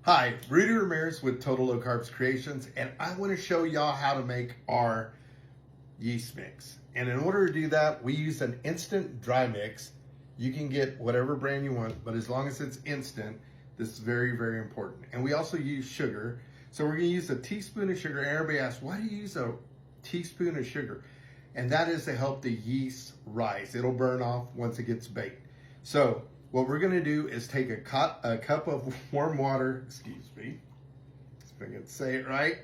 Hi, Rudy Ramirez with Total Low Carbs Creations, and I want to show y'all how to make our yeast mix. And in order to do that, we use an instant dry mix. You can get whatever brand you want, but as long as it's instant, this is very, very important. And we also use sugar. So we're gonna use a teaspoon of sugar. Everybody asks, why do you use a teaspoon of sugar? And that is to help the yeast rise. It'll burn off once it gets baked. So what we're gonna do is take a cup of warm water, excuse me, if I can say it right.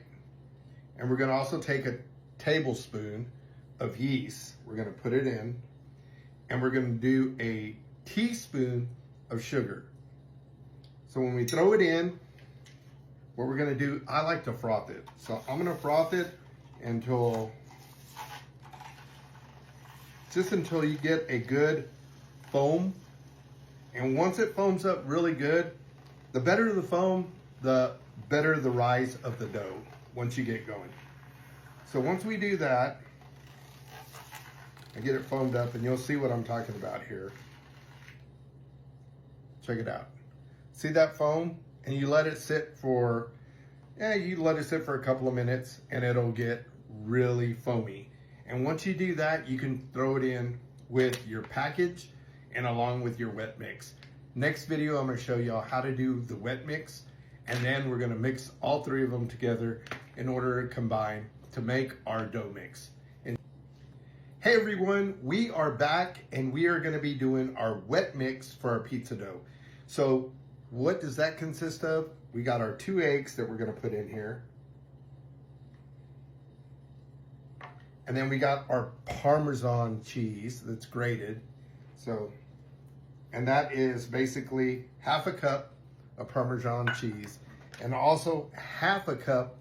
And we're gonna also take a tablespoon of yeast. We're gonna put it in, and we're gonna do a teaspoon of sugar. So when we throw it in, what we're gonna do, I like to froth it. So I'm gonna froth it until you get a good foam. And once it foams up really good, the better the foam, the better the rise of the dough once you get going. So once we do that, I get it foamed up, and you'll see what I'm talking about here. Check it out. See that foam? And you let it sit for, a couple of minutes, and it'll get really foamy. And once you do that, you can throw it in with your package and along with your wet mix. Next video, I'm gonna show y'all how to do the wet mix, and then we're gonna mix all three of them together in order to combine to make our dough mix. And hey everyone, we are back, and we are gonna be doing our wet mix for our pizza dough. So what does that consist of? We got our 2 eggs that we're gonna put in here. And then we got our Parmesan cheese that's grated. And that is basically half a cup of Parmesan cheese, and also half a cup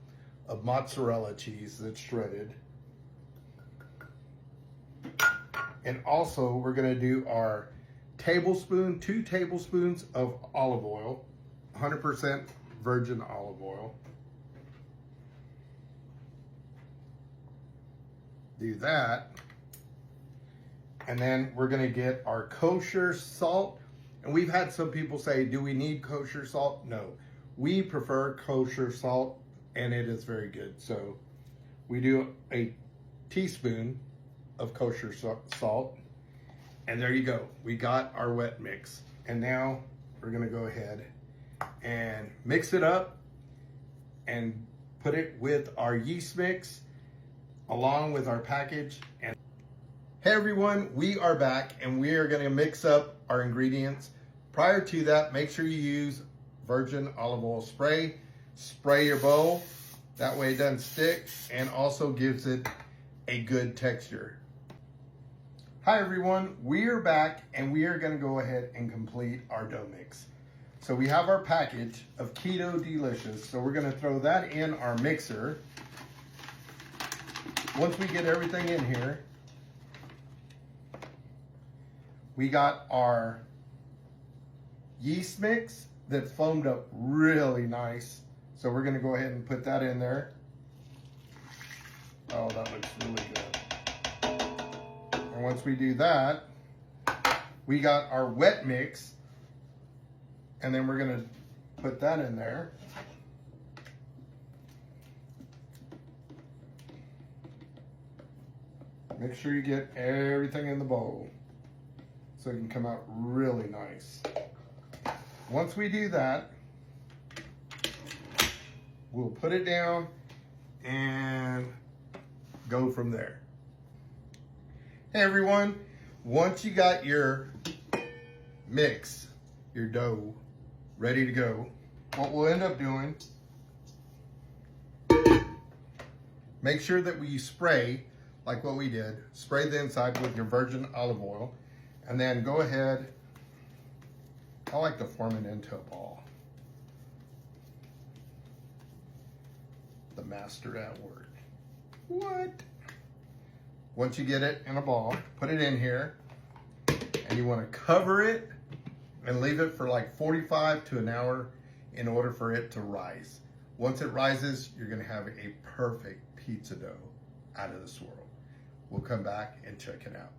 of mozzarella cheese that's shredded. And also we're gonna do our 2 tablespoons of olive oil, 100% virgin olive oil. Do that. And then we're gonna get our kosher salt. And we've had some people say, do we need kosher salt? No, we prefer kosher salt, and it is very good. So we do a teaspoon of kosher salt, and there you go. We got our wet mix. And now we're gonna go ahead and mix it up and put it with our yeast mix along with our package. And hey everyone, we are back, and we are gonna mix up our ingredients. Prior to that, make sure you use virgin olive oil spray. Spray your bowl, that way it doesn't stick, and also gives it a good texture. Hi everyone, we are back, and we are gonna go ahead and complete our dough mix. So we have our package of Keto-D-Licious, so we're gonna throw that in our mixer. Once we get everything in here, we got our yeast mix that foamed up really nice. So we're gonna go ahead and put that in there. Oh, that looks really good. And once we do that, we got our wet mix, and then we're gonna put that in there. Make sure you get everything in the bowl so it can come out really nice. Once we do that, we'll put it down and go from there. Hey everyone, once you got your mix, your dough ready to go, what we'll end up doing, make sure that we spray like what we did. Spray the inside with your virgin olive oil, and then go ahead, I like to form it into a ball. The master at work. What? Once you get it in a ball, put it in here, and you want to cover it and leave it for like 45 to an hour in order for it to rise. Once it rises, you're gonna have a perfect pizza dough out of this world. We'll come back and check it out.